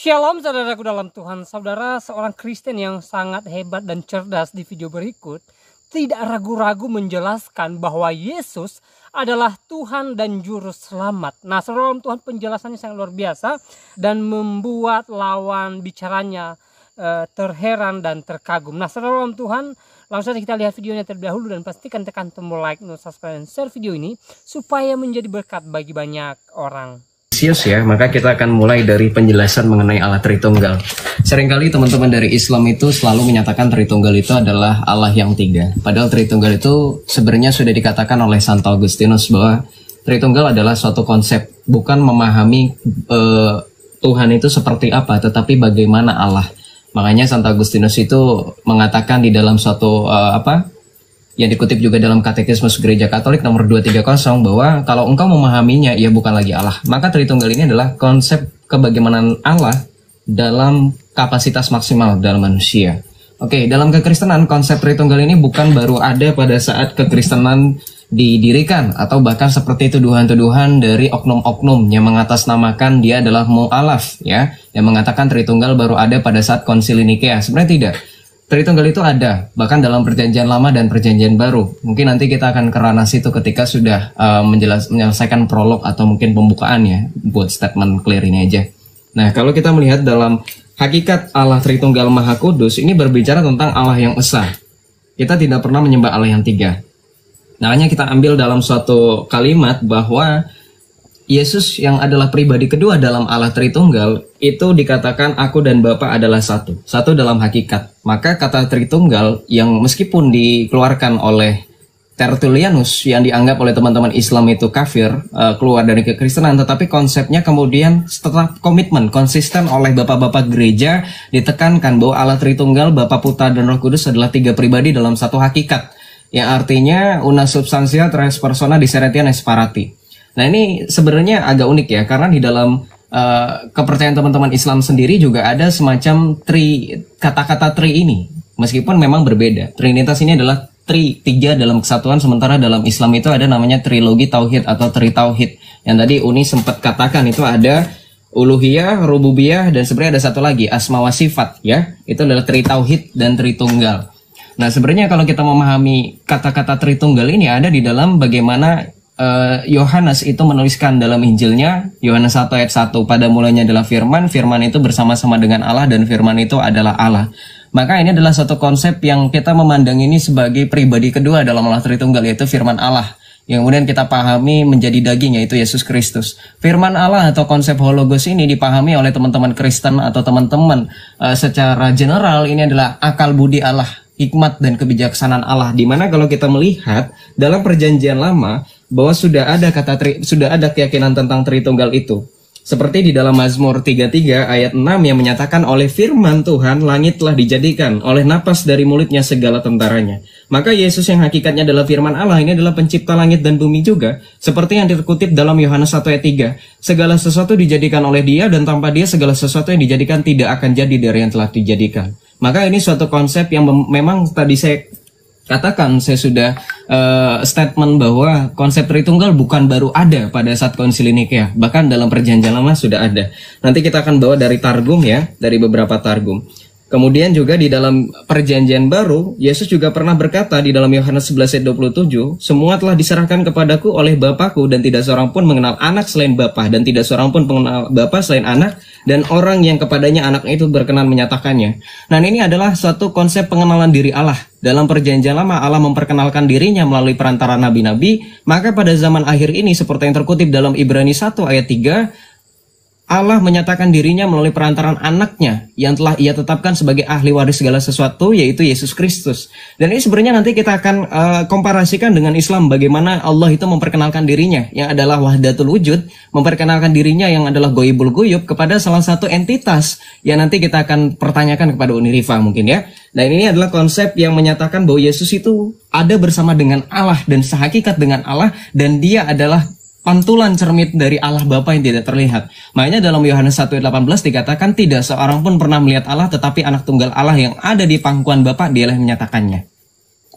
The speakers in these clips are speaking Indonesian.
Shalom saudaraku dalam Tuhan. Saudara, seorang Kristen yang sangat hebat dan cerdas di video berikut tidak ragu-ragu menjelaskan bahwa Yesus adalah Tuhan dan Juru Selamat. Nah, saudara dalam Tuhan, penjelasannya sangat luar biasa dan membuat lawan bicaranya terheran dan terkagum. Nah, saudara dalam Tuhan, langsung saja kita lihat videonya terlebih dahulu dan pastikan tekan tombol like, subscribe, dan share video ini supaya menjadi berkat bagi banyak orang. Ya, maka kita akan mulai dari penjelasan mengenai Allah Tritunggal. Seringkali teman-teman dari Islam itu selalu menyatakan Tritunggal itu adalah Allah yang tiga. Padahal Tritunggal itu sebenarnya sudah dikatakan oleh Santo Agustinus bahwa Tritunggal adalah suatu konsep, bukan memahami Tuhan itu seperti apa, tetapi bagaimana Allah. Makanya Santo Agustinus itu mengatakan di dalam suatu yang dikutip juga dalam Katekismus Gereja Katolik nomor 230 bahwa kalau engkau memahaminya, ia bukan lagi Allah. Maka Tritunggal ini adalah konsep kebagaimanaan Allah dalam kapasitas maksimal dalam manusia. Oke, dalam kekristenan konsep Tritunggal ini bukan baru ada pada saat kekristenan didirikan, atau bahkan seperti tuduhan-tuduhan dari oknum-oknum yang mengatasnamakan dia adalah mu'alaf, ya, yang mengatakan Tritunggal baru ada pada saat Konsili Nikea. Sebenarnya tidak. Tritunggal itu ada, bahkan dalam perjanjian lama dan perjanjian baru. Mungkin nanti kita akan ke ranah situ ketika sudah menyelesaikan prolog atau mungkin pembukaan ya, buat statement clear ini aja. Nah, kalau kita melihat dalam hakikat Allah Tritunggal Maha Kudus, ini berbicara tentang Allah yang esa. Kita tidak pernah menyembah Allah yang tiga. Nah, hanya kita ambil dalam suatu kalimat bahwa Yesus yang adalah pribadi kedua dalam Allah Tritunggal itu dikatakan aku dan Bapa adalah satu. Satu dalam hakikat. Maka kata Tritunggal yang meskipun dikeluarkan oleh Tertullianus yang dianggap oleh teman-teman Islam itu kafir, keluar dari kekristenan, tetapi konsepnya kemudian tetap komitmen, konsisten oleh bapak-bapak gereja, ditekankan bahwa Allah Tritunggal, Bapa, Putra, dan Roh Kudus adalah tiga pribadi dalam satu hakikat. Yang artinya una substantia tres persona diserentiam et separati. Nah, ini sebenarnya agak unik ya, karena di dalam kepercayaan teman-teman Islam sendiri juga ada semacam kata-kata tri ini. Meskipun memang berbeda. Trinitas ini adalah tiga dalam kesatuan, sementara dalam Islam itu ada namanya trilogi tauhid atau tri tauhid. Yang tadi Uni sempat katakan itu ada uluhiyah, rububiyah, dan sebenarnya ada satu lagi, asma wa sifat ya. Itu adalah tri tauhid dan Tritunggal. Nah, sebenarnya kalau kita memahami kata-kata Tritunggal ini ada di dalam bagaimana Yohanes itu menuliskan dalam Injilnya, Yohanes 1 ayat 1, pada mulanya adalah firman, firman itu bersama-sama dengan Allah dan firman itu adalah Allah. Maka ini adalah satu konsep yang kita memandang ini sebagai pribadi kedua dalam Allah Tritunggal, yaitu firman Allah, yang kemudian kita pahami menjadi daging, yaitu Yesus Kristus. Firman Allah atau konsep hologos ini dipahami oleh teman-teman Kristen atau teman-teman secara general, ini adalah akal budi Allah, hikmat dan kebijaksanaan Allah. Dimana kalau kita melihat dalam perjanjian lama bahwa sudah ada keyakinan tentang Tritunggal itu. Seperti di dalam Mazmur 33 ayat 6 yang menyatakan oleh firman Tuhan langit telah dijadikan, oleh napas dari mulutnya segala tentaranya. Maka Yesus yang hakikatnya adalah firman Allah ini adalah pencipta langit dan bumi juga. Seperti yang dikutip dalam Yohanes 1 ayat 3. Segala sesuatu dijadikan oleh dia dan tanpa dia segala sesuatu yang dijadikan tidak akan jadi dari yang telah dijadikan. Maka ini suatu konsep yang memang tadi saya katakan, saya sudah statement bahwa konsep Tritunggal bukan baru ada pada saat Konsili Nikea, bahkan dalam perjanjian lama sudah ada. Nanti kita akan bawa dari Targum ya, dari beberapa Targum. Kemudian juga di dalam perjanjian baru, Yesus juga pernah berkata di dalam Yohanes 11 ayat 27, semua telah diserahkan kepadaku oleh Bapakku dan tidak seorang pun mengenal anak selain Bapa dan tidak seorang pun mengenal Bapa selain anak dan orang yang kepadanya anak itu berkenan menyatakannya. Nah, ini adalah suatu konsep pengenalan diri Allah. Dalam perjanjian lama Allah memperkenalkan dirinya melalui perantara nabi-nabi, maka pada zaman akhir ini seperti yang terkutip dalam Ibrani 1 ayat 3, Allah menyatakan dirinya melalui perantaran anaknya yang telah ia tetapkan sebagai ahli waris segala sesuatu, yaitu Yesus Kristus. Dan ini sebenarnya nanti kita akan komparasikan dengan Islam, bagaimana Allah itu memperkenalkan dirinya yang adalah wahdatul wujud, memperkenalkan dirinya yang adalah goibul guyub kepada salah satu entitas yang nanti kita akan pertanyakan kepada Uni Rifa mungkin ya. Dan ini adalah konsep yang menyatakan bahwa Yesus itu ada bersama dengan Allah dan sehakikat dengan Allah, dan dia adalah pantulan cermit dari Allah Bapa yang tidak terlihat. Makanya dalam Yohanes 1 ayat 18 dikatakan tidak seorang pun pernah melihat Allah, tetapi anak tunggal Allah yang ada di pangkuan Bapa dialah yang menyatakannya.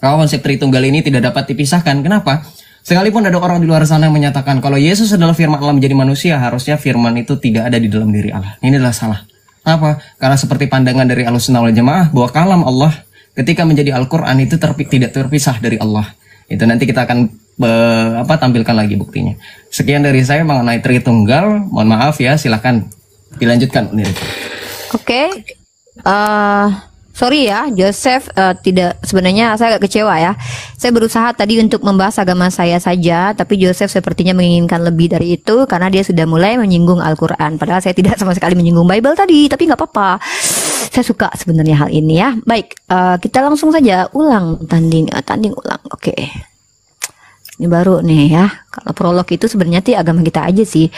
Kalau konsep Tritunggal ini tidak dapat dipisahkan. Kenapa? Sekalipun ada orang di luar sana yang menyatakan kalau Yesus adalah firman Allah menjadi manusia, harusnya firman itu tidak ada di dalam diri Allah. Ini adalah salah. Apa? Karena seperti pandangan dari Ahlussunnah wal Jamaah bahwa kalam Allah ketika menjadi Al-Quran itu tidak terpisah dari Allah. Itu nanti kita akan tampilkan lagi buktinya. Sekian dari saya mengenai Tritunggal. Mohon maaf ya, silahkan dilanjutkan. Oke. Sorry ya, Joseph, tidak, sebenarnya saya agak kecewa ya. Saya berusaha tadi untuk membahas agama saya saja, tapi Joseph sepertinya menginginkan lebih dari itu karena dia sudah mulai menyinggung Al-Quran. Padahal saya tidak sama sekali menyinggung Bible tadi, tapi nggak apa-apa. Saya suka sebenarnya hal ini ya. Baik, kita langsung saja tanding ulang. Oke. Ini baru nih ya. Kalau prolog itu sebenarnya agama kita aja sih.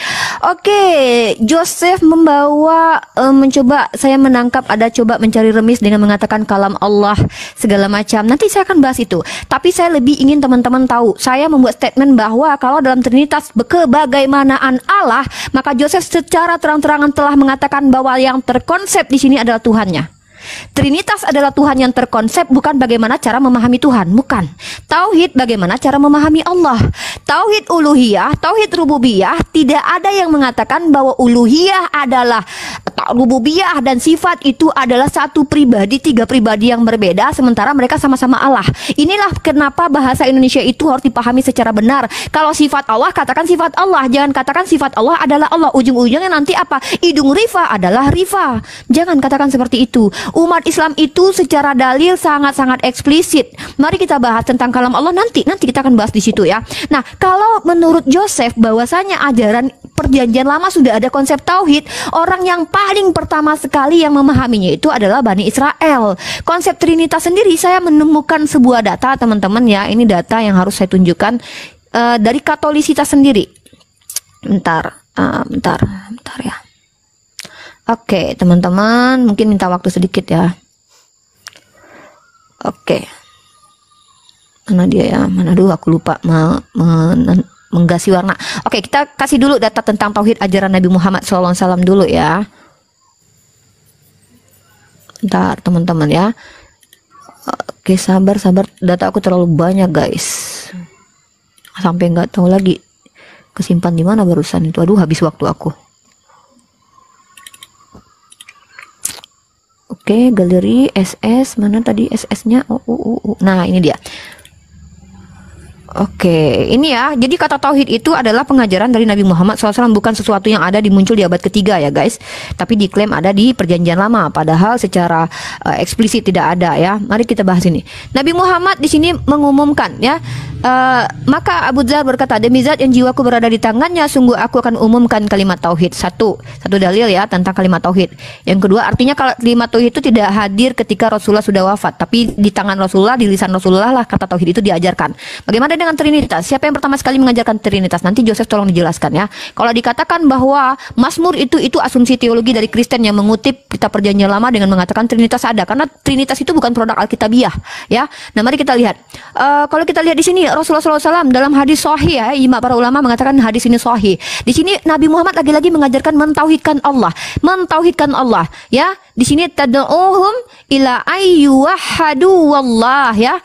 Oke, Joseph membawa mencoba saya menangkap ada coba mencari remis dengan mengatakan kalam Allah segala macam. Nanti saya akan bahas itu. Tapi saya lebih ingin teman-teman tahu. Saya membuat statement bahwa kalau dalam Trinitas kebagaimanaan Allah, maka Joseph secara terang-terangan telah mengatakan bahwa yang terkonsep di sini adalah Tuhannya. Trinitas adalah Tuhan yang terkonsep, bukan bagaimana cara memahami Tuhan, bukan. Tauhid bagaimana cara memahami Allah. Tauhid uluhiyah, tauhid rububiyah, tidak ada yang mengatakan bahwa uluhiyah adalah rububiyah dan sifat itu adalah satu pribadi, tiga pribadi yang berbeda, sementara mereka sama-sama Allah. Inilah kenapa bahasa Indonesia itu harus dipahami secara benar. Kalau sifat Allah, katakan sifat Allah, jangan katakan sifat Allah adalah Allah. Ujung-ujungnya nanti apa? Idung Rifa adalah Rifa. Jangan katakan seperti itu. Umat Islam itu secara dalil sangat-sangat eksplisit. Mari kita bahas tentang kalam Allah nanti kita akan bahas di situ ya. Nah, kalau menurut Joseph bahwasanya ajaran Perjanjian Lama sudah ada konsep tauhid, orang yang paling pertama sekali yang memahaminya itu adalah Bani Israel. Konsep Trinitas sendiri saya menemukan sebuah data teman-teman ya. Ini data yang harus saya tunjukkan dari Katolisitas sendiri. Bentar ya. Oke, teman-teman, mungkin minta waktu sedikit ya. Oke. Mana dia ya? Aku lupa menggasi warna. Oke, kita kasih dulu data tentang tauhid ajaran Nabi Muhammad SAW dulu ya. Bentar, teman-teman ya. Oke, sabar. Data aku terlalu banyak, guys. Sampai nggak tahu lagi kesimpan di mana barusan itu. Aduh, habis waktu aku. Oke, galeri SS, mana tadi SS-nya? Nah, ini dia. Oke, ini ya. Jadi kata tauhid itu adalah pengajaran dari Nabi Muhammad SAW, bukan sesuatu yang ada muncul di abad ketiga ya guys. Tapi diklaim ada di Perjanjian Lama, padahal secara eksplisit tidak ada ya. Mari kita bahas ini. Nabi Muhammad di sini mengumumkan ya. Maka Abu Dzar berkata, demi zat yang jiwaku berada di tangannya, sungguh aku akan umumkan kalimat tauhid. Satu dalil ya tentang kalimat tauhid. Yang kedua, artinya kalimat tauhid itu tidak hadir ketika Rasulullah sudah wafat, tapi di tangan Rasulullah, di lisan Rasulullah lah kata tauhid itu diajarkan. Bagaimana dengan Trinitas? Siapa yang pertama sekali mengajarkan Trinitas? Nanti Joseph tolong dijelaskan ya. Kalau dikatakan bahwa Mazmur itu asumsi teologi dari Kristen yang mengutip kitab Perjanjian Lama dengan mengatakan Trinitas ada, karena Trinitas itu bukan produk Alkitabiah ya. Nah, mari kita lihat. Kalau kita lihat di sini Rasulullah SAW dalam hadis sahih ya, ijma para ulama mengatakan hadis ini sahih. Di sini Nabi Muhammad lagi-lagi mengajarkan mentauhidkan Allah ya. Di sini tad'uhum ila ayyuhadu wallah ya.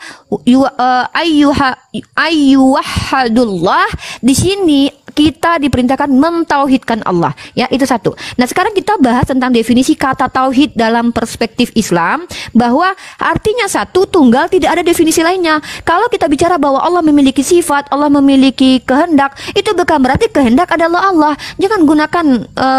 Ayyuhadullah. Di sini kita diperintahkan mentauhidkan Allah ya, itu satu. Nah, sekarang kita bahas tentang definisi kata tauhid dalam perspektif Islam, bahwa artinya satu, tunggal, tidak ada definisi lainnya. Kalau kita bicara bahwa Allah memiliki sifat, Allah memiliki kehendak, itu bukan berarti kehendak adalah Allah. Jangan gunakan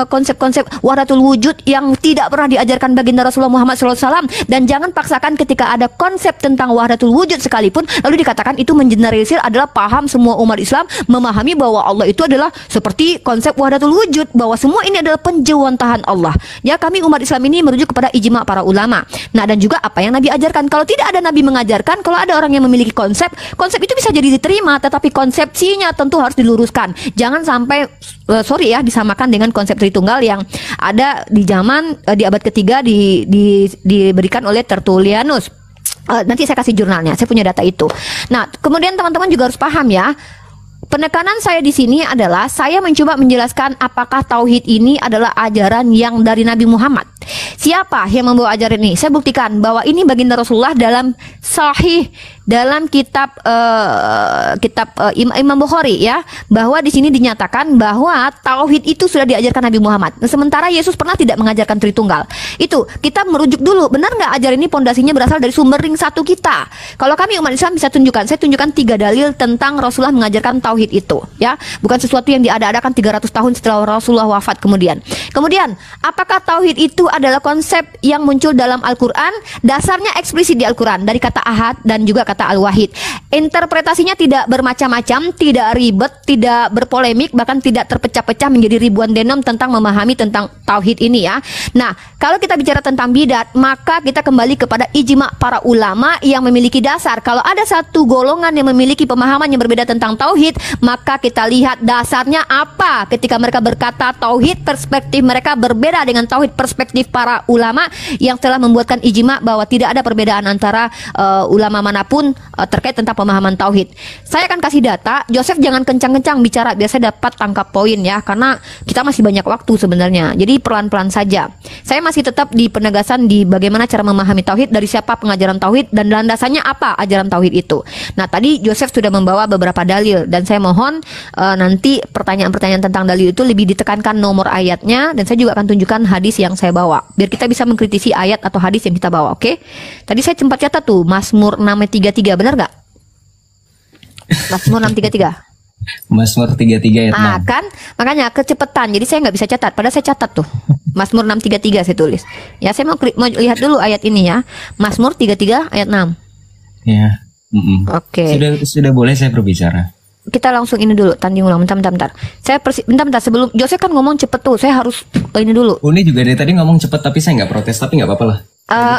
konsep-konsep wahdatul wujud yang tidak pernah diajarkan baginda Rasulullah Muhammad SAW, dan jangan paksakan ketika ada konsep tentang wahdatul wujud sekalipun lalu dikatakan itu mengeneralisir adalah paham semua umat Islam memahami bahwa Allah itu adalah seperti konsep wahdatul wujud, bahwa semua ini adalah penjewantahan Allah. Ya, kami umat Islam ini merujuk kepada ijma para ulama. Nah, dan juga apa yang Nabi ajarkan. Kalau tidak ada Nabi mengajarkan, kalau ada orang yang memiliki konsep itu bisa jadi diterima, tetapi konsepsinya tentu harus diluruskan. Jangan sampai disamakan dengan konsep Tritunggal yang ada di zaman di abad ketiga diberikan oleh Tertullianus. Nanti saya kasih jurnalnya, saya punya data itu. Nah, kemudian teman-teman juga harus paham ya. Penekanan saya di sini adalah saya mencoba menjelaskan apakah tauhid ini adalah ajaran yang dari Nabi Muhammad. Siapa yang membawa ajaran ini? Saya buktikan bahwa ini baginda Rasulullah dalam Sahih, dalam kitab Imam Bukhari ya, bahwa di sini dinyatakan bahwa tauhid itu sudah diajarkan Nabi Muhammad. Sementara Yesus pernah tidak mengajarkan Tritunggal. Itu kita merujuk dulu, benar nggak ajaran ini pondasinya berasal dari sumber ring satu kita? Kalau kami umat Islam bisa tunjukkan, saya tunjukkan 3 dalil tentang Rasulullah mengajarkan tauhid itu ya, bukan sesuatu yang diada-adakan 300 tahun setelah Rasulullah wafat kemudian. Kemudian, apakah tauhid itu adalah konsep yang muncul dalam Al-Quran? Dasarnya eksplisit di Al-Quran dari kata ahad dan juga kata al-wahid. Interpretasinya tidak bermacam-macam, tidak ribet, tidak berpolemik, bahkan tidak terpecah-pecah menjadi ribuan denom tentang memahami tentang tauhid ini ya. Nah, kalau kita bicara tentang bidat, maka kita kembali kepada ijma para ulama yang memiliki dasar. Kalau ada satu golongan yang memiliki pemahaman yang berbeda tentang tauhid, maka kita lihat dasarnya apa. Ketika mereka berkata tauhid, perspektif mereka berbeda dengan tauhid perspektif para ulama yang telah membuatkan ijma bahwa tidak ada perbedaan antara ulama manapun terkait tentang pemahaman tauhid. Saya akan kasih data. Joseph jangan kencang-kencang bicara biar saya dapat tangkap poin ya, karena kita masih banyak waktu sebenarnya. Jadi pelan-pelan saja. Saya masih tetap di penegasan di bagaimana cara memahami tauhid, dari siapa pengajaran tauhid, dan landasannya apa ajaran tauhid itu. Nah, tadi Joseph sudah membawa beberapa dalil, dan saya mohon nanti pertanyaan-pertanyaan tentang dalil itu lebih ditekankan nomor ayatnya, dan saya juga akan tunjukkan hadis yang saya bawa biar kita bisa mengkritisi ayat atau hadis yang kita bawa. Oke? Tadi saya sempat catat tuh Mazmur 6:33, benar nggak? Mazmur 6:33. Mazmur 33 ayat 6. Kan makanya kecepatan, jadi saya nggak bisa catat, padahal saya catat tuh Mazmur 6:33 saya tulis ya. Saya mau lihat dulu ayat ini ya, Mazmur 33 ayat 6 Ya. Oke. Sudah boleh saya berbicara. Kita langsung ini dulu, tanding ulang. Bentar. Bentar sebelum Joseph kan ngomong cepet tuh, saya harus ini dulu. Uni juga dari tadi ngomong cepet, tapi saya nggak protes, tapi nggak apa-apa lah.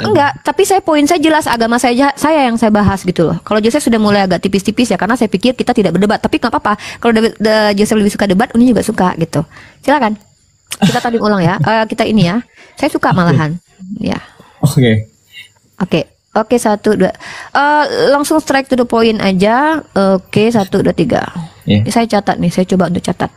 Enggak, tapi poin saya jelas, agama saya yang saya bahas gitu loh. Kalau Joseph sudah mulai agak tipis-tipis ya, karena saya pikir kita tidak berdebat, tapi nggak apa-apa. Kalau Joseph lebih suka debat, Uni juga suka gitu. Silakan. Kita tanding ulang ya. Kita ini ya. Saya suka malahan. Ya. Oke. Oke, 1, 2. Langsung strike to the point aja. Oke, 1, 2, 3. Yeah. Saya catat nih, saya coba untuk catat.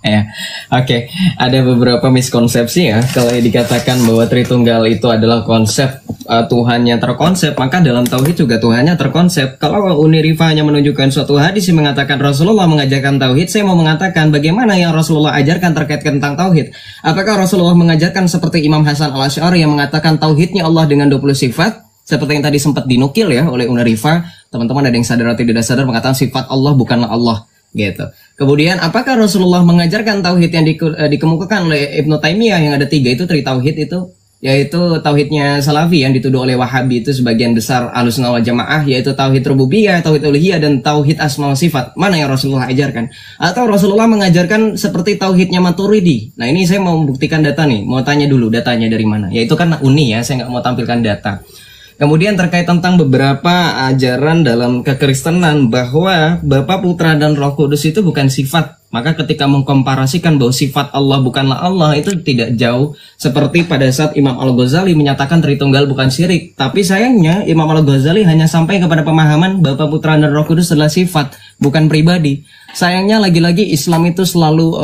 Ya, oke. Ada beberapa miskonsepsi ya. Kalau dikatakan bahwa Tritunggal itu adalah konsep Tuhannya terkonsep, maka dalam tauhid juga Tuhannya terkonsep. Kalau Uni Rifa hanya menunjukkan suatu hadis yang mengatakan Rasulullah mengajarkan tauhid, saya mau mengatakan bagaimana yang Rasulullah ajarkan terkait tentang tauhid. Apakah Rasulullah mengajarkan seperti Imam Hasan Al-Asy'ari yang mengatakan tauhidnya Allah dengan 20 sifat? Seperti yang tadi sempat dinukil ya oleh Uni Rifa, teman-teman ada yang sadar atau tidak sadar mengatakan sifat Allah bukanlah Allah gitu. Kemudian apakah Rasulullah mengajarkan tauhid yang dikemukakan oleh Ibnu Taimiyah yang ada 3 itu, 3 tauhid itu, yaitu tauhidnya Salafi yang dituduh oleh Wahabi itu sebagian besar Ahlussunnah wal Jamaah, yaitu tauhid rububiyah, tauhid uluhiyah, dan tauhid asma wa sifat. Mana yang Rasulullah ajarkan? Atau Rasulullah mengajarkan seperti tauhidnya Maturidi? Nah, ini saya mau membuktikan data nih, mau tanya dulu datanya dari mana. Yaitu kan Uni ya, saya nggak mau tampilkan data. Kemudian terkait tentang beberapa ajaran dalam kekristenan bahwa Bapa, Putra, dan Roh Kudus itu bukan sifat. Maka ketika mengkomparasikan bahwa sifat Allah bukanlah Allah, itu tidak jauh seperti pada saat Imam Al-Ghazali menyatakan Tritunggal bukan syirik. Tapi sayangnya Imam Al-Ghazali hanya sampai kepada pemahaman Bapa, Putra, dan Roh Kudus adalah sifat, bukan pribadi. Sayangnya lagi-lagi Islam itu selalu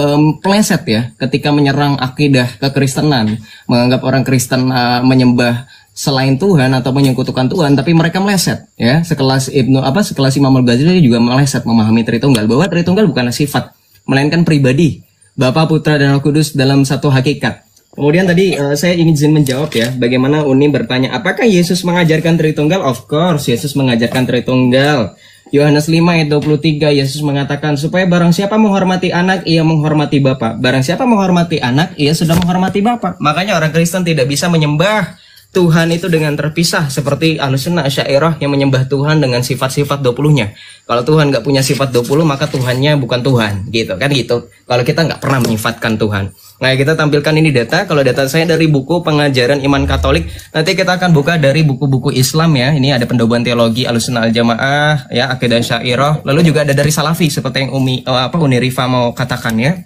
pleset ya ketika menyerang akidah kekristenan, menganggap orang Kristen menyembah selain Tuhan atau menyekutukan Tuhan, tapi mereka meleset ya. Sekelas Imam Al-Ghazali juga meleset memahami Tritunggal bahwa Tritunggal bukanlah sifat, melainkan pribadi, Bapa, Putra, dan Roh Kudus dalam satu hakikat. Kemudian tadi saya ingin menjawab ya, bagaimana Uni bertanya, apakah Yesus mengajarkan Tritunggal? Of course, Yesus mengajarkan Tritunggal. Yohanes 5 ayat 23, Yesus mengatakan, supaya barang siapa menghormati anak, ia menghormati Bapa. Barang siapa menghormati anak, ia sudah menghormati Bapa. Makanya orang Kristen tidak bisa menyembah Tuhan itu dengan terpisah seperti Ahlussunnah Asy'ariyah yang menyembah Tuhan dengan sifat-sifat 20-nya. Kalau Tuhan nggak punya sifat 20, maka Tuhannya bukan Tuhan, gitu kan gitu. Kalau kita nggak pernah menyifatkan Tuhan. Nah, kita tampilkan ini data. Kalau data saya dari buku Pengajaran Iman Katolik, nanti kita akan buka dari buku-buku Islam ya. Ini ada Pendobaan Teologi Ahlussunnah Al-Jamaah, ya, Aqidah Asy'ariyah. Lalu juga ada dari Salafi seperti yang Uni Rifa mau katakan ya.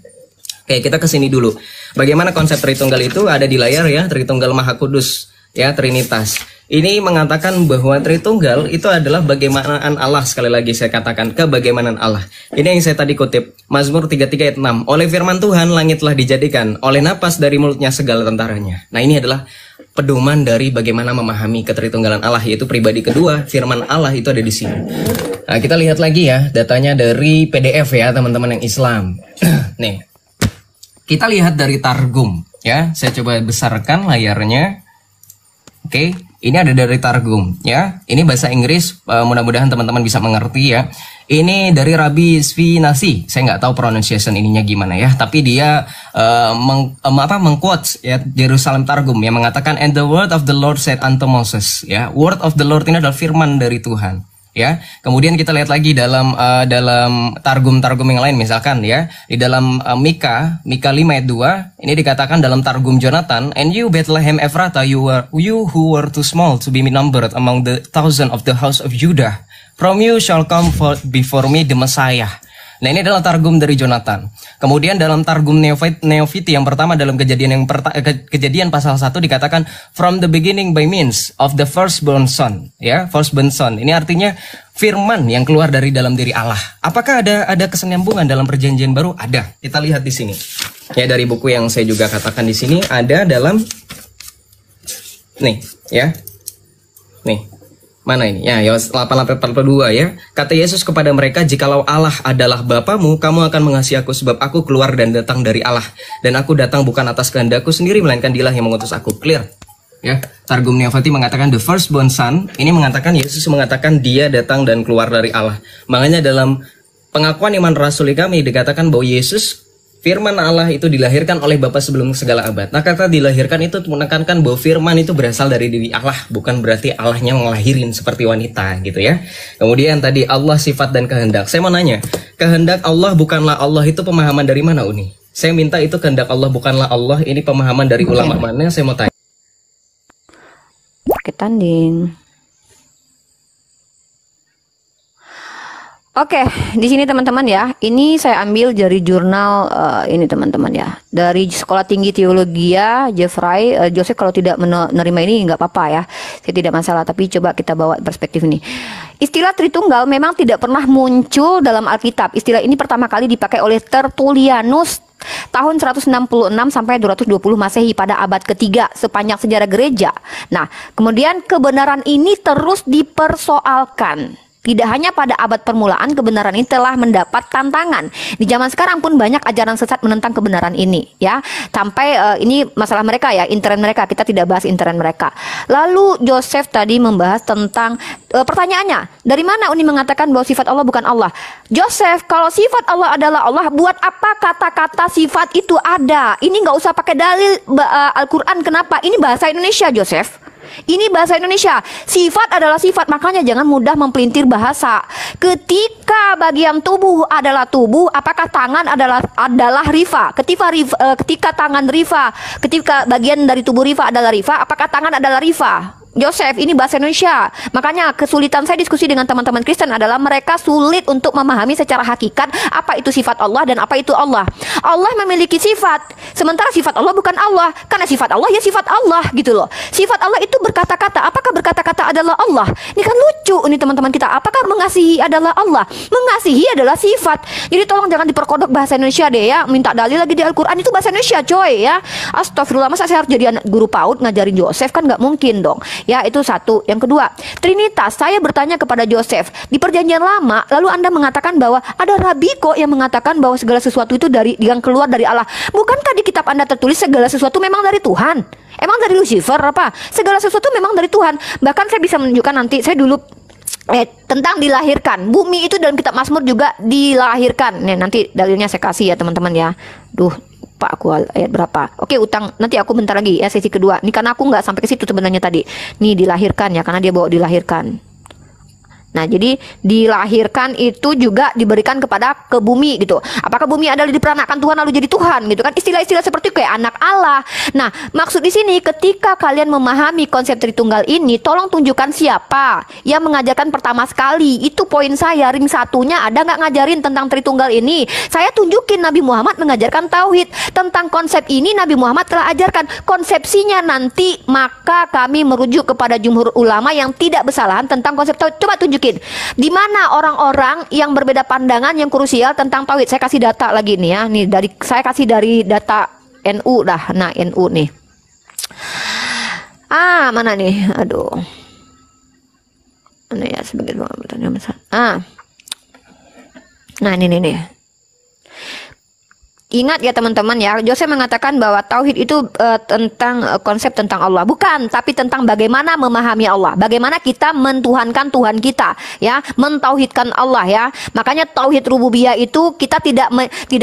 Oke, kita kesini dulu. Bagaimana konsep Tritunggal itu ada di layar ya, Tritunggal Maha Kudus. Ya, Trinitas. Ini mengatakan bahwa Tritunggal itu adalah bagaimanaan Allah. Sekali lagi saya katakan, kebagaimanaan Allah. Ini yang saya tadi kutip, Mazmur 33 ayat 6. Oleh firman Tuhan langit telah dijadikan, oleh napas dari mulutnya segala tentaranya. Nah, ini adalah pedoman dari bagaimana memahami ketritunggalan Allah, yaitu pribadi kedua, firman Allah itu ada di sini. Nah, kita lihat lagi ya, datanya dari PDF ya, teman-teman yang Islam. Nih, kita lihat dari Targum ya. Saya coba besarkan layarnya. Oke, ini ada dari Targum ya. Ini bahasa Inggris, mudah-mudahan teman-teman bisa mengerti ya. Ini dari Rabbi Sfinasi. Saya nggak tahu pronunciation ininya gimana ya, tapi dia mengquotes ya Jerusalem Targum yang mengatakan, and the word of the Lord said unto Moses ya. Word of the Lord ini adalah firman dari Tuhan. Ya, kemudian kita lihat lagi dalam targum-targum yang lain, misalkan ya di dalam Mika 5 ayat 2 ini dikatakan dalam targum Jonathan, and you Bethlehem Ephrata, you who were too small to be numbered among the thousand of the house of Judah, from you shall come before me the Messiah. Nah, ini adalah targum dari Jonathan. Kemudian dalam targum Neofiti yang pertama dalam kejadian pasal 1 dikatakan from the beginning by means of the firstborn son, ya, firstborn son. Ini artinya firman yang keluar dari dalam diri Allah. Apakah ada kesenambungan dalam perjanjian baru? Ada. Kita lihat di sini. Ya, dari buku yang saya juga katakan di sini ada dalam nih, ya. Nih. Mana ini? Ya, Yohanes 8:42 ya. Kata Yesus kepada mereka, jikalau Allah adalah Bapamu, kamu akan mengasihi aku sebab aku keluar dan datang dari Allah. Dan aku datang bukan atas kehendakku sendiri, melainkan Dialah yang mengutus aku. Clear? Ya, Targum Neofiti mengatakan the firstborn son. Ini mengatakan Yesus mengatakan dia datang dan keluar dari Allah. Makanya dalam pengakuan iman rasuli kami dikatakan bahwa Yesus firman Allah itu dilahirkan oleh Bapa sebelum segala abad. Nah, kata dilahirkan itu menekankan bahwa firman itu berasal dari diri Allah, bukan berarti Allahnya ngelahirin seperti wanita gitu ya. Kemudian tadi Allah sifat dan kehendak. Saya mau nanya, kehendak Allah bukanlah Allah itu pemahaman dari mana, Uni? Saya minta itu kehendak Allah bukanlah Allah, ini pemahaman dari ulama mana? Saya mau tanya. Oke, tanding. Oke, di sini teman-teman ya, ini saya ambil dari jurnal ini teman-teman ya, dari Sekolah Tinggi Teologia Jeffrey Joseph. Kalau tidak menerima ini nggak apa-apa ya, saya tidak masalah. Tapi coba kita bawa perspektif ini. Istilah Tritunggal memang tidak pernah muncul dalam Alkitab. Istilah ini pertama kali dipakai oleh Tertullianus tahun 166 sampai 220 Masehi pada abad ketiga sepanjang sejarah gereja. Nah, kemudian kebenaran ini terus dipersoalkan. Tidak hanya pada abad permulaan, kebenaran ini telah mendapat tantangan. Di zaman sekarang pun banyak ajaran sesat menentang kebenaran ini, ya. Sampai ini masalah mereka ya, intern mereka. Kita tidak bahas intern mereka. Lalu Joseph tadi membahas tentang pertanyaannya, dari mana Uni mengatakan bahwa sifat Allah bukan Allah? Joseph, kalau sifat Allah adalah Allah, buat apa kata-kata sifat itu ada? Ini nggak usah pakai dalil Al-Quran. Kenapa? Ini bahasa Indonesia, Joseph. Ini bahasa Indonesia. Sifat adalah sifat, makanya jangan mudah mempelintir bahasa. Ketika bagian tubuh adalah tubuh, apakah tangan adalah rifa? Ketika tangan rifa, ketika bagian dari tubuh rifa adalah rifa, apakah tangan adalah rifa? Joseph, ini bahasa Indonesia. Makanya kesulitan saya diskusi dengan teman-teman Kristen adalah mereka sulit untuk memahami secara hakikat apa itu sifat Allah dan apa itu Allah. Allah memiliki sifat, sementara sifat Allah bukan Allah. Karena sifat Allah ya sifat Allah gitu loh. Sifat Allah itu berkata-kata. Apakah berkata-kata adalah Allah? Ini kan lucu nih teman-teman kita. Apakah mengasihi adalah Allah? Mengasihi adalah sifat. Jadi tolong jangan diperkodok bahasa Indonesia deh ya. Minta dalil lagi di Al-Quran, itu bahasa Indonesia coy ya. Astagfirullah, masa saya harus jadi guru PAUD ngajarin Joseph? Kan nggak mungkin dong. Ya, itu satu. Yang kedua, Trinitas. Saya bertanya kepada Joseph, di perjanjian lama, lalu Anda mengatakan bahwa ada rabi kok yang mengatakan bahwa segala sesuatu itu yang keluar dari Allah. Bukankah di kitab Anda tertulis segala sesuatu memang dari Tuhan? Emang dari Lucifer apa? Segala sesuatu memang dari Tuhan. Bahkan saya bisa menunjukkan nanti, saya dulu tentang dilahirkan. Bumi itu dalam kitab Mazmur juga dilahirkan. Nih, nanti dalilnya saya kasih ya teman-teman ya. Pak, aku ayat berapa? Oke, utang nanti aku bentar lagi ya, sesi kedua. Ini karena aku nggak sampai ke situ sebenarnya tadi. Nih dilahirkan ya, karena dia bawa dilahirkan. Nah, jadi dilahirkan itu juga diberikan ke bumi gitu. Apakah bumi adalah diperanakan Tuhan lalu jadi Tuhan gitu kan? Istilah-istilah seperti kayak anak Allah. Nah, maksud di sini ketika kalian memahami konsep Tritunggal ini, tolong tunjukkan siapa yang mengajarkan pertama sekali. Itu poin saya. Ring satunya ada nggak ngajarin tentang Tritunggal ini? Saya tunjukin Nabi Muhammad mengajarkan tauhid. Tentang konsep ini Nabi Muhammad telah ajarkan konsepsinya nanti, maka kami merujuk kepada jumhur ulama yang tidak bersalahan tentang konsep tauhid. Coba tunjukin di mana orang-orang yang berbeda pandangan yang krusial tentang tauhid. Saya kasih data lagi nih ya. Nih saya kasih dari data NU dah. Nah, NU nih. Mana nih? Aduh. Mana ya sebagai pertanyaan besar. Nah, ini nih. Ingat ya teman-teman ya, Joseph mengatakan bahwa tauhid itu tentang konsep tentang Allah, bukan, tapi tentang bagaimana memahami Allah, bagaimana kita mentuhankan Tuhan kita, ya, mentauhidkan Allah ya. Makanya tauhid rububiyah itu kita tidak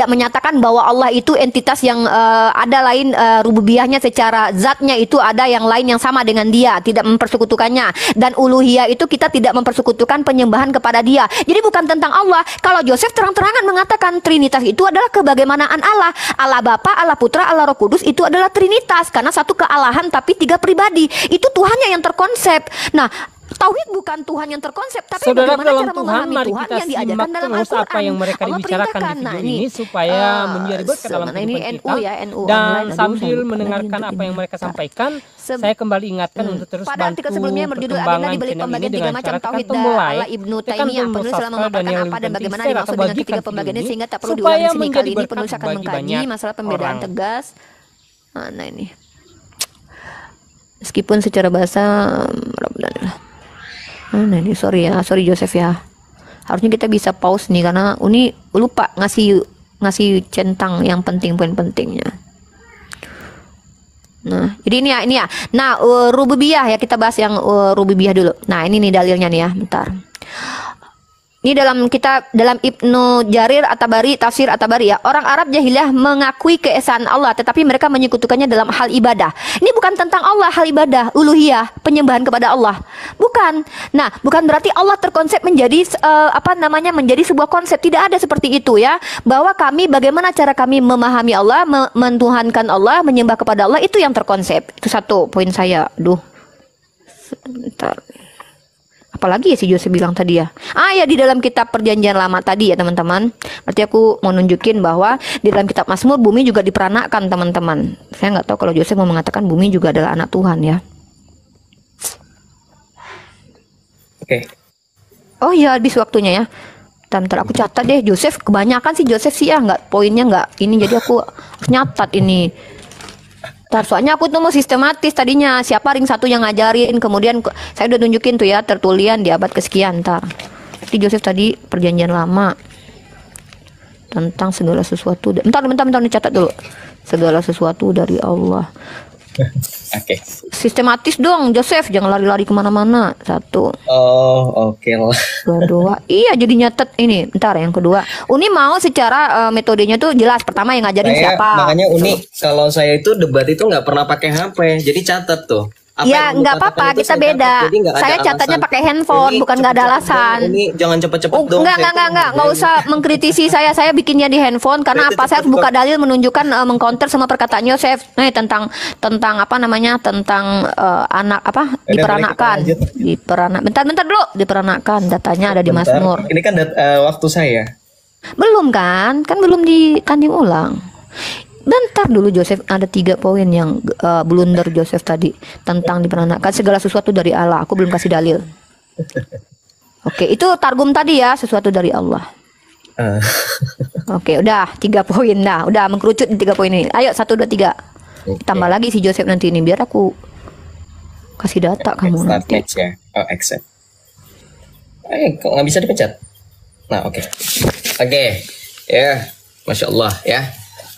menyatakan bahwa Allah itu entitas yang ada lain rububiyahnya secara zatnya itu ada yang lain yang sama dengan dia, tidak mempersekutukannya. Dan uluhiyah itu kita tidak mempersekutukan penyembahan kepada dia. Jadi bukan tentang Allah. Kalau Joseph terang-terangan mengatakan Trinitas itu adalah kebagaimanaan Allah. Allah Bapa, Allah Putra, Allah Roh Kudus itu adalah Trinitas karena satu kealahan tapi tiga pribadi. Itu Tuhannya yang terkonsep. Nah, tauhid bukan Tuhan yang terkonsep, tapi Saudara, bagaimana dalam cara Tuhan, memahami mari Tuhan kita yang diajarkan simak dalam terus Al-Quran. apa yang mereka Allah dibicarakan di perintahkan. video Nah, ini supaya menjadi berkat dalam ini kehidupan NU kita. ya, NU Dan online. Aduh, sambil saya lupa mendengarkan lagi apa yang untuk mereka ini. sampaikan, saya kembali ingatkan untuk terus Pada bantu artikel sebelumnya yang berjudul Adanya perkembangan di balik channel ini pembagian tiga dengan macam cara tekan tauhid tombol ala like, Ibnu tekan Taimiyah. tombol Penulis telah subscribe, dan memaparkan yang apa lebih dan penting bagaimana share atau dimaksud dengan bagikan ketiga video pembagian ini ini sehingga tak perlu supaya diulang di sini. menjadi Kali ini berkat penulis akan bagi mengkaji banyak masalah pembedaan orang. tegas. Nah, ini meskipun secara bahasa nah ini sorry Joseph ya, harusnya kita bisa pause nih karena Uni lupa ngasih centang yang penting, poin pentingnya. Nah, jadi ini ya. Nah, rububiyah ya, kita bahas yang rububiyah dulu. Nah, ini nih dalilnya nih ya, bentar. Ini dalam Ibnu Jarir At-Tabari, tafsir At-Tabari ya. Orang Arab jahiliyah mengakui keesaan Allah, tetapi mereka menyekutukannya dalam hal ibadah. Ini bukan tentang Allah, hal ibadah, uluhiyah, penyembahan kepada Allah. Bukan. Nah, bukan berarti Allah terkonsep menjadi menjadi sebuah konsep. Tidak ada seperti itu ya. Bahwa bagaimana cara kami memahami Allah, mentuhankan Allah, menyembah kepada Allah, itu yang terkonsep. Itu satu poin saya. Sebentar. Apalagi ya si Joseph bilang tadi ya. Ya di dalam kitab perjanjian lama tadi ya teman-teman. Berarti aku mau nunjukin bahwa di dalam kitab Mazmur bumi juga diperanakan teman-teman. Saya nggak tahu kalau Joseph mau mengatakan bumi juga adalah anak Tuhan ya. Oke. Oh iya, habis waktunya ya. Bentar aku catat deh. Joseph kebanyakan sih Joseph sih ya, nggak poinnya nggak ini, jadi aku harus nyatat ini. Soalnya aku tuh mau sistematis tadinya, siapa ring satu yang ngajarin, kemudian saya udah tunjukin tuh ya tertulian di abad kesekian. Jadi Joseph tadi perjanjian lama tentang segala sesuatu. Bentar dicatat dulu. Segala sesuatu dari Allah. Oke. Sistematis dong Joseph, jangan lari-lari kemana-mana. Satu. Oke lah. Kedua, iya jadi nyatet ini. Bentar, yang kedua. Uni mau secara metodenya tuh jelas. Pertama yang ngajarin siapa. Makanya Uni, kalau saya itu debat itu nggak pernah pakai HP, jadi catat tuh. Ya nggak apa-apa, kita beda. Saya catatnya pakai handphone, bukan nggak ada alasan. Ini jangan cepet-cepet dong. Nggak usah mengkritisi saya. Saya bikinnya di handphone karena apa? Saya harus buka dalil menunjukkan mengcounter sama perkataan Yosef. Tentang anak diperanakan. Bentar dulu, diperanakan. Datanya ada di Mazmur. Ini kan waktu saya. Belum kan belum dikandung ulang. Bentar dulu Joseph, ada 3 poin yang blunder Joseph tadi tentang diperanakan segala sesuatu dari Allah. Aku belum kasih dalil. Oke, itu targum tadi ya, sesuatu dari Allah. Oke, udah 3 poin dah. Udah mengkerucut di 3 poin ini. Ayo 1, 2, 3. Tambah lagi si Joseph nanti ini biar aku kasih data kamu nanti. Ya. Accept. Kok nggak bisa dipencet? Nah, oke. Ya, Masya Allah ya.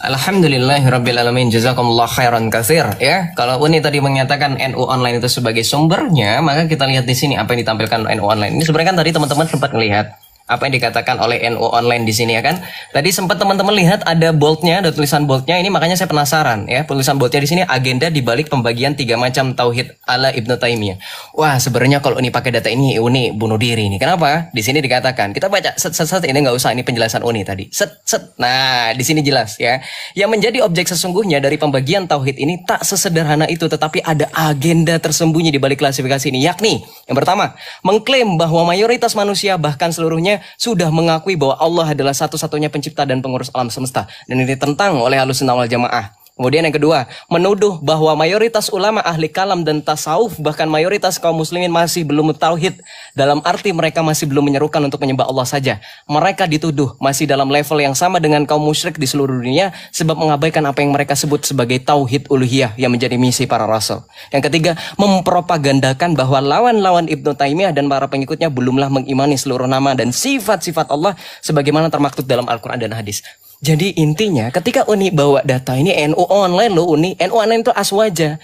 Alhamdulillahirrabbilalamin, jazakumullah khairan katsir ya. Kalau Uni tadi menyatakan NU online itu sebagai sumbernya, maka kita lihat di sini apa yang ditampilkan NU online. Ini sebenarnya kan tadi teman-teman sempat melihat apa yang dikatakan oleh NU online di sini ya kan. Tadi sempat teman-teman lihat ada boldnya, ada tulisan boldnya. Ini makanya saya penasaran ya. Tulisan boldnya di sini agenda dibalik pembagian 3 macam tauhid ala Ibnu Taimiyah. Wah, sebenarnya kalau ini pakai data ini Uni bunuh diri nih. Kenapa? Di sini dikatakan. Kita baca set ini nggak usah, ini penjelasan Uni tadi. Set. Nah, di sini jelas ya. Yang menjadi objek sesungguhnya dari pembagian tauhid ini tak sesederhana itu, tetapi ada agenda tersembunyi di balik klasifikasi ini, yakni yang pertama, mengklaim bahwa mayoritas manusia bahkan seluruhnya sudah mengakui bahwa Allah adalah satu-satunya pencipta dan pengurus alam semesta, dan ini ditentang oleh Ahlussunnah wal Jamaah. Kemudian yang kedua, menuduh bahwa mayoritas ulama ahli kalam dan tasawuf, bahkan mayoritas kaum muslimin masih belum tauhid, dalam arti mereka masih belum menyerukan untuk menyembah Allah saja. Mereka dituduh masih dalam level yang sama dengan kaum musyrik di seluruh dunia, sebab mengabaikan apa yang mereka sebut sebagai tauhid uluhiyah yang menjadi misi para rasul. Yang ketiga, mempropagandakan bahwa lawan-lawan Ibnu Taimiyah dan para pengikutnya belumlah mengimani seluruh nama dan sifat-sifat Allah sebagaimana termaktub dalam Al-Quran dan hadis. Jadi intinya ketika Uni bawa data ini NU online loh Uni, NU online itu aswaja.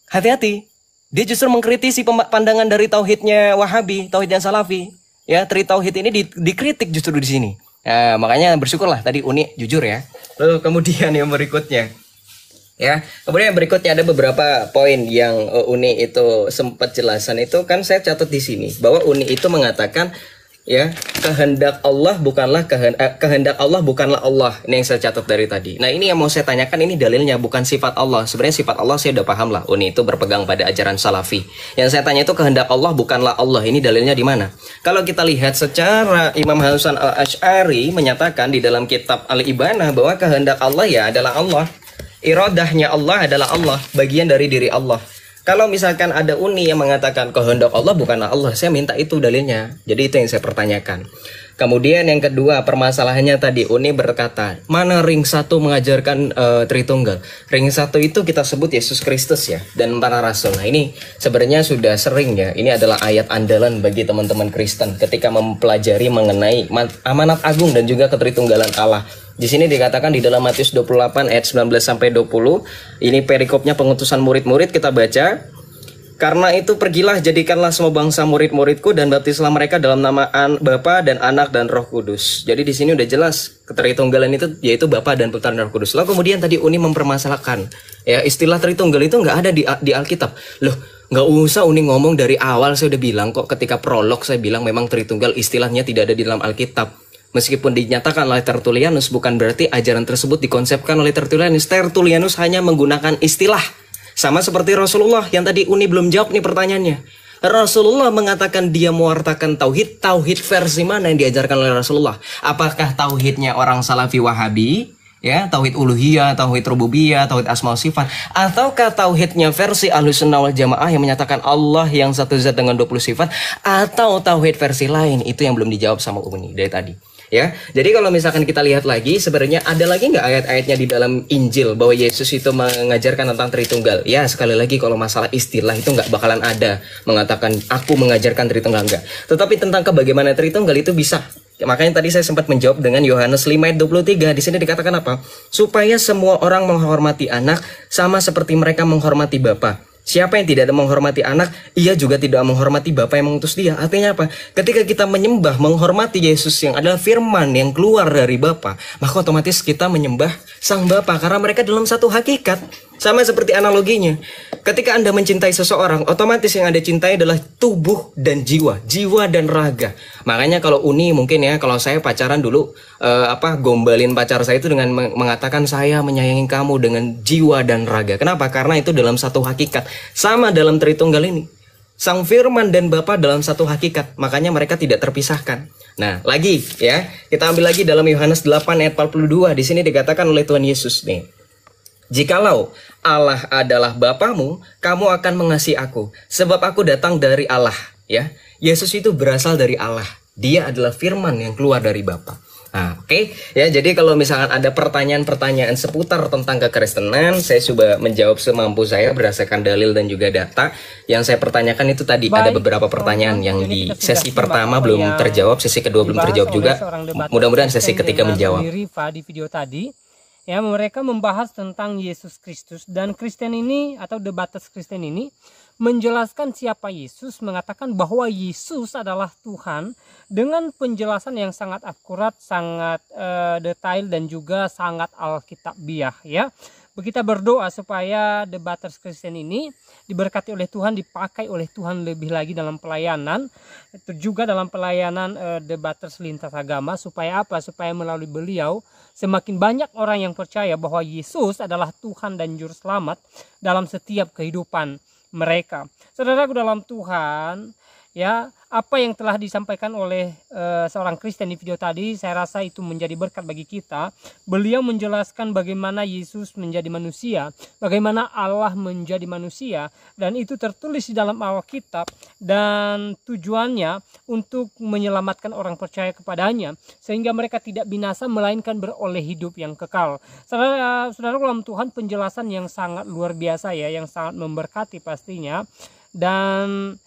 Hati-hati. Dia justru mengkritisi pandangan dari tauhidnya Wahabi, tauhidnya Salafi. Ya, tauhid ini dikritik justru di sini. Nah, makanya bersyukurlah tadi Uni jujur ya. Lalu kemudian yang berikutnya. Ya, kemudian yang berikutnya ada beberapa poin yang Uni itu sempat jelasan itu kan saya catat di sini bahwa Uni itu mengatakan ya, kehendak Allah bukanlah kehendak Allah bukanlah Allah. Ini yang saya catat dari tadi. Nah, ini yang mau saya tanyakan, ini dalilnya bukan sifat Allah. Sebenarnya sifat Allah saya udah paham lah. Uni itu berpegang pada ajaran Salafi. Yang saya tanya itu kehendak Allah bukanlah Allah. Ini dalilnya di mana? Kalau kita lihat secara Imam Hasan Al-Asy'ari menyatakan di dalam kitab Al-Ibanah bahwa kehendak Allah ya adalah Allah. Iradahnya Allah adalah Allah, bagian dari diri Allah. Kalau misalkan ada Uni yang mengatakan kehendak Allah bukanlah Allah, saya minta itu dalilnya. Jadi itu yang saya pertanyakan. Kemudian yang kedua, permasalahannya tadi Uni berkata, mana ring 1 mengajarkan Tritunggal? Ring 1 itu kita sebut Yesus Kristus ya, dan para rasul. Nah, ini sebenarnya sudah sering ya. Ini adalah ayat andalan bagi teman-teman Kristen ketika mempelajari mengenai amanat agung dan juga ketritunggalan Allah. Di sini dikatakan di dalam Matius 28 ayat 19 sampai 20. Ini perikopnya pengutusan murid-murid, kita baca. Karena itu pergilah, jadikanlah semua bangsa murid-muridku dan baptislah mereka dalam nama Bapa dan Anak dan Roh Kudus. Jadi di sini udah jelas ketritunggalan itu yaitu Bapa dan Putra dan Roh Kudus. Lalu kemudian tadi Uni mempermasalahkan ya, istilah Tritunggal itu nggak ada di Alkitab. Loh, nggak usah Uni ngomong dari awal, saya udah bilang kok ketika prolog saya bilang memang Tritunggal istilahnya tidak ada di dalam Alkitab. Meskipun dinyatakan oleh Tertullianus, bukan berarti ajaran tersebut dikonsepkan oleh Tertullianus. Tertullianus hanya menggunakan istilah. Sama seperti Rasulullah yang tadi Uni belum jawab nih pertanyaannya. Rasulullah mengatakan dia mewartakan tauhid. Tauhid versi mana yang diajarkan oleh Rasulullah? Apakah tauhidnya orang Salafi Wahabi? Ya, tauhid uluhiyah, tauhid rububiyah, tauhid asma wa sifat, ataukah tauhidnya versi Ahlussunnah wal Jamaah yang menyatakan Allah yang satu zat dengan 20 sifat, atau tauhid versi lain? Itu yang belum dijawab sama Uni dari tadi. Ya, jadi kalau misalkan kita lihat lagi, sebenarnya ada lagi nggak ayat-ayatnya di dalam Injil bahwa Yesus itu mengajarkan tentang Tritunggal? Ya, sekali lagi kalau masalah istilah itu nggak bakalan ada mengatakan aku mengajarkan Tritunggal, enggak. Tetapi tentang bagaimana Tritunggal itu bisa. Makanya tadi saya sempat menjawab dengan Yohanes 5 ayat 23. Di sini dikatakan apa? Supaya semua orang menghormati anak sama seperti mereka menghormati Bapa. Siapa yang tidak menghormati anak, ia juga tidak menghormati Bapa yang mengutus dia. Artinya apa? Ketika kita menyembah, menghormati Yesus yang adalah firman yang keluar dari Bapa, maka otomatis kita menyembah Sang Bapa karena mereka dalam satu hakikat. Sama seperti analoginya. Ketika Anda mencintai seseorang, otomatis yang Anda cintai adalah tubuh dan jiwa, jiwa dan raga. Makanya kalau Uni mungkin ya, kalau saya pacaran dulu gombalin pacar saya itu dengan mengatakan saya menyayangi kamu dengan jiwa dan raga. Kenapa? Karena itu dalam satu hakikat. Sama dalam Tritunggal ini. Sang Firman dan Bapa dalam satu hakikat. Makanya mereka tidak terpisahkan. Nah, lagi ya, kita ambil lagi dalam Yohanes 8 ayat 42. Di sini dikatakan oleh Tuhan Yesus nih. Jikalau Allah adalah Bapamu, kamu akan mengasihi aku, sebab aku datang dari Allah. Ya, Yesus itu berasal dari Allah. Dia adalah firman yang keluar dari Bapa. Nah, oke. Ya, jadi kalau misalkan ada pertanyaan-pertanyaan seputar tentang kekristenan, saya coba menjawab semampu saya berdasarkan dalil dan juga data. Yang saya pertanyakan itu tadi ada beberapa pertanyaan yang di sesi pertama belum terjawab, sesi kedua belum terjawab juga. Mudah-mudahan sesi ketiga menjawab. Rifa di video tadi, Ya, mereka membahas tentang Yesus Kristus, dan Kristen ini atau debates Kristen ini menjelaskan siapa Yesus, mengatakan bahwa Yesus adalah Tuhan dengan penjelasan yang sangat akurat, sangat detail, dan juga sangat alkitabiah ya. Kita berdoa supaya debaters Kristen ini diberkati oleh Tuhan, dipakai oleh Tuhan lebih lagi dalam pelayanan, itu juga dalam pelayanan debaters lintas agama, supaya apa? Supaya melalui beliau semakin banyak orang yang percaya bahwa Yesus adalah Tuhan dan Juru Selamat dalam setiap kehidupan mereka. Saudaraku dalam Tuhan, ya, apa yang telah disampaikan oleh seorang Kristen di video tadi, saya rasa itu menjadi berkat bagi kita. Beliau menjelaskan bagaimana Yesus menjadi manusia, bagaimana Allah menjadi manusia, dan itu tertulis di dalam Alkitab, dan tujuannya untuk menyelamatkan orang percaya kepadanya sehingga mereka tidak binasa melainkan beroleh hidup yang kekal. Saudara dalam Tuhan, penjelasan yang sangat luar biasa ya, yang sangat memberkati pastinya. Dan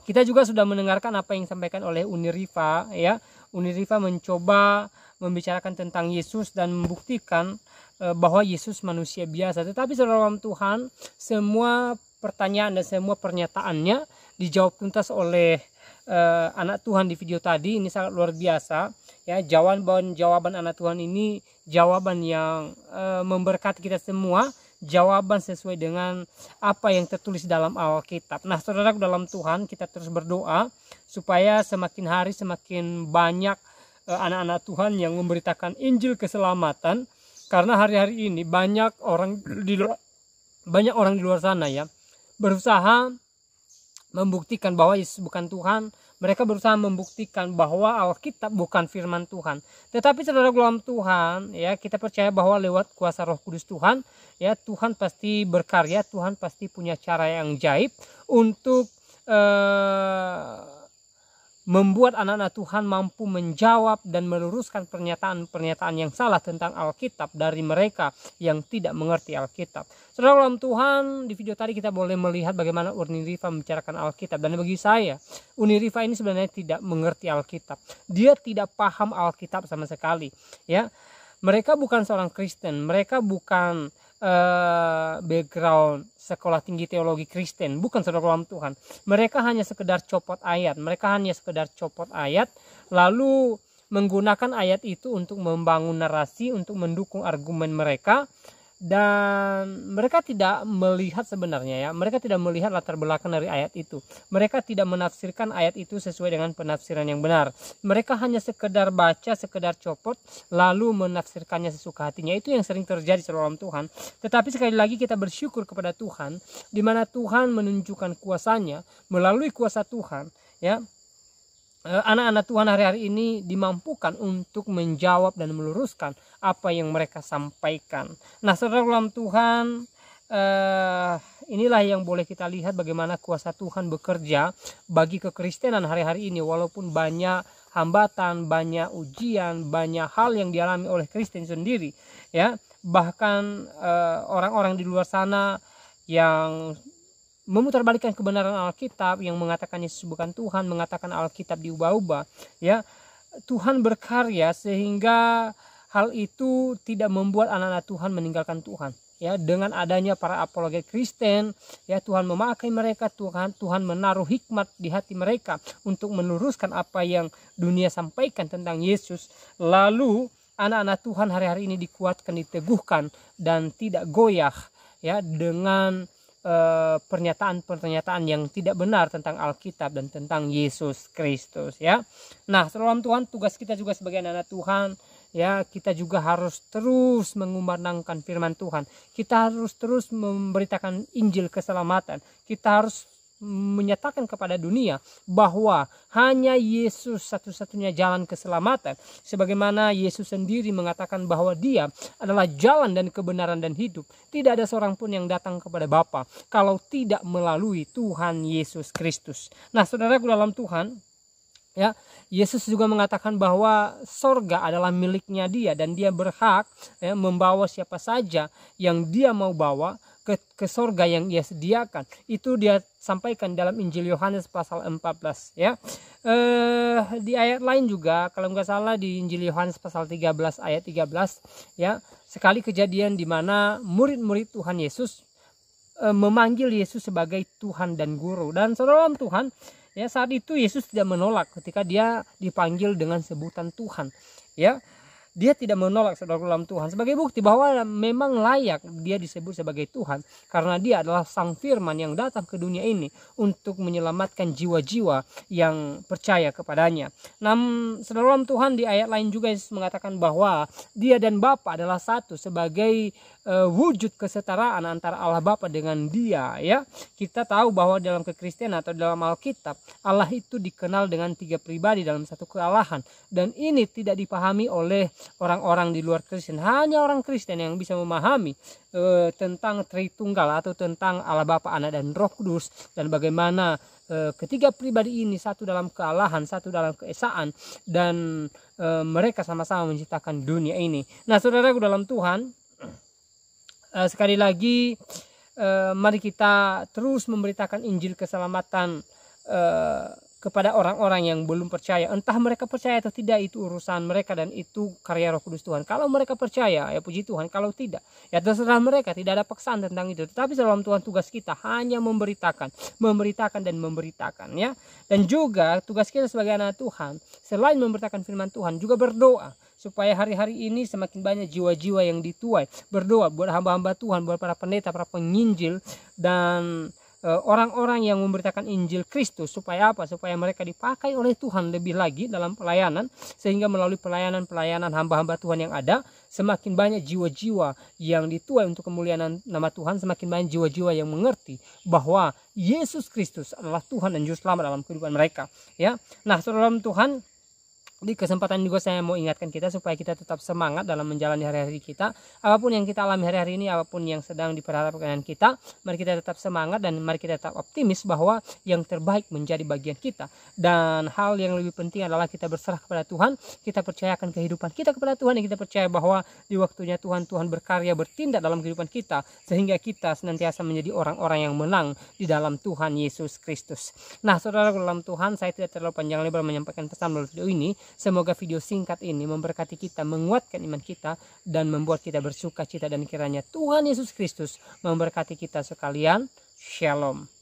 kita juga sudah mendengarkan apa yang disampaikan oleh Uniriva ya. Uniriva mencoba membicarakan tentang Yesus dan membuktikan bahwa Yesus manusia biasa. Tetapi saudara dalam Tuhan, semua pertanyaan dan semua pernyataannya dijawab tuntas oleh anak Tuhan di video tadi. Ini sangat luar biasa ya. Jawaban anak Tuhan ini jawaban yang memberkati kita semua, jawaban sesuai dengan apa yang tertulis dalam Alkitab. Nah, saudara dalam Tuhan, kita terus berdoa supaya semakin hari semakin banyak anak-anak Tuhan yang memberitakan Injil keselamatan, karena hari-hari ini banyak orang di luar sana ya berusaha membuktikan bahwa Yesus bukan Tuhan. Mereka berusaha membuktikan bahwa Alkitab bukan firman Tuhan. Tetapi saudara dalam Tuhan, ya, kita percaya bahwa lewat kuasa Roh Kudus Tuhan, ya, Tuhan pasti berkarya, Tuhan pasti punya cara yang ajaib untuk membuat anak-anak Tuhan mampu menjawab dan meluruskan pernyataan-pernyataan yang salah tentang Alkitab dari mereka yang tidak mengerti Alkitab. Saudara dalam Tuhan, di video tadi kita boleh melihat bagaimana Uniriva membicarakan Alkitab, dan bagi saya Uniriva ini sebenarnya tidak mengerti Alkitab. Dia tidak paham Alkitab sama sekali ya. Mereka bukan seorang Kristen, mereka bukan background sekolah tinggi teologi Kristen, bukan saudara dalam Tuhan. Mereka hanya sekedar copot ayat, lalu menggunakan ayat itu untuk membangun narasi, untuk mendukung argumen mereka. Dan mereka tidak melihat sebenarnya ya, mereka tidak melihat latar belakang dari ayat itu. Mereka tidak menafsirkan ayat itu sesuai dengan penafsiran yang benar. Mereka hanya sekedar baca, sekedar copot, lalu menafsirkannya sesuka hatinya. Itu yang sering terjadi dalam Tuhan. Tetapi sekali lagi kita bersyukur kepada Tuhan, di mana Tuhan menunjukkan kuasanya melalui kuasa Tuhan ya. Anak-anak Tuhan hari-hari ini dimampukan untuk menjawab dan meluruskan apa yang mereka sampaikan. Nah, saudara dalam Tuhan, inilah yang boleh kita lihat bagaimana kuasa Tuhan bekerja bagi kekristenan hari-hari ini. Walaupun banyak hambatan, banyak ujian, banyak hal yang dialami oleh Kristen sendiri ya. Bahkan orang-orang di luar sana yang memutarbalikkan kebenaran Alkitab, yang mengatakan Yesus bukan Tuhan, mengatakan Alkitab diubah-ubah ya. Tuhan berkarya sehingga hal itu tidak membuat anak-anak Tuhan meninggalkan Tuhan ya. Dengan adanya para apologet Kristen ya, Tuhan memakai mereka, Tuhan menaruh hikmat di hati mereka untuk meluruskan apa yang dunia sampaikan tentang Yesus. Lalu anak-anak Tuhan hari-hari ini dikuatkan, diteguhkan, dan tidak goyah ya dengan pernyataan-pernyataan yang tidak benar tentang Alkitab dan tentang Yesus Kristus ya. Nah, dalam Tuhan, tugas kita juga sebagai anak-anak Tuhan ya, kita juga harus terus mengumandangkan firman Tuhan. Kita harus terus memberitakan Injil keselamatan. Kita harus menyatakan kepada dunia bahwa hanya Yesus satu-satunya jalan keselamatan, sebagaimana Yesus sendiri mengatakan bahwa Dia adalah jalan dan kebenaran dan hidup. Tidak ada seorang pun yang datang kepada Bapa kalau tidak melalui Tuhan Yesus Kristus. Nah, saudaraku dalam Tuhan ya, Yesus juga mengatakan bahwa sorga adalah miliknya Dia, dan Dia berhak ya, membawa siapa saja yang Dia mau bawa, ke sorga yang dia sediakan. Itu dia sampaikan dalam Injil Yohanes pasal 14 ya. Di ayat lain juga kalau nggak salah di Injil Yohanes pasal 13 ayat 13 ya, sekali kejadian di mana murid-murid Tuhan Yesus memanggil Yesus sebagai Tuhan dan Guru. Dan saudara dalam Tuhan ya, saat itu Yesus tidak menolak ketika dia dipanggil dengan sebutan Tuhan ya. Dia tidak menolak saudara dalam Tuhan, sebagai bukti bahwa memang layak dia disebut sebagai Tuhan karena dia adalah Sang Firman yang datang ke dunia ini untuk menyelamatkan jiwa-jiwa yang percaya kepadanya. Namun saudara dalam Tuhan, di ayat lain juga Yesus mengatakan bahwa dia dan Bapa adalah satu sebagai wujud kesetaraan antara Allah Bapa dengan dia ya. Kita tahu bahwa dalam kekristenan atau dalam Alkitab, Allah itu dikenal dengan 3 pribadi dalam satu kealahan, dan ini tidak dipahami oleh orang-orang di luar Kristen. Hanya orang Kristen yang bisa memahami tentang Tritunggal atau tentang Allah Bapa, Anak dan Roh Kudus, dan bagaimana ketiga pribadi ini satu dalam kealahan, satu dalam keesaan, dan mereka sama-sama menciptakan dunia ini. Nah saudaraku dalam Tuhan, sekali lagi mari kita terus memberitakan Injil keselamatan kepada orang-orang yang belum percaya. Entah mereka percaya atau tidak, itu urusan mereka dan itu karya Roh Kudus Tuhan. Kalau mereka percaya ya puji Tuhan, kalau tidak ya terserah mereka, tidak ada paksaan tentang itu. Tetapi dalam Tuhan tugas kita hanya memberitakan dan memberitakan ya. Dan juga tugas kita sebagai anak Tuhan, selain memberitakan firman Tuhan, juga berdoa supaya hari-hari ini semakin banyak jiwa-jiwa yang dituai. Berdoa buat hamba-hamba Tuhan, buat para pendeta, para penginjil, dan orang-orang yang memberitakan Injil Kristus. Supaya apa? Supaya mereka dipakai oleh Tuhan lebih lagi dalam pelayanan, sehingga melalui pelayanan hamba-hamba Tuhan yang ada, semakin banyak jiwa-jiwa yang dituai untuk kemuliaan nama Tuhan, semakin banyak jiwa-jiwa yang mengerti bahwa Yesus Kristus adalah Tuhan dan Juru Selamat dalam kehidupan mereka ya. Nah saudara Tuhan, di kesempatan juga saya mau ingatkan kita supaya kita tetap semangat dalam menjalani hari-hari kita. Apapun yang kita alami hari-hari ini, apapun yang sedang diperhadapkan kita, mari kita tetap semangat dan mari kita tetap optimis bahwa yang terbaik menjadi bagian kita. Dan hal yang lebih penting adalah kita berserah kepada Tuhan, kita percayakan kehidupan kita kepada Tuhan, dan kita percaya bahwa di waktunya Tuhan berkarya, bertindak dalam kehidupan kita, sehingga kita senantiasa menjadi orang-orang yang menang di dalam Tuhan Yesus Kristus. Nah saudara dalam Tuhan, saya tidak terlalu panjang lebar menyampaikan pesan melalui video ini. Semoga video singkat ini memberkati kita, menguatkan iman kita, dan membuat kita bersuka cita, dan kiranya Tuhan Yesus Kristus memberkati kita sekalian. Shalom.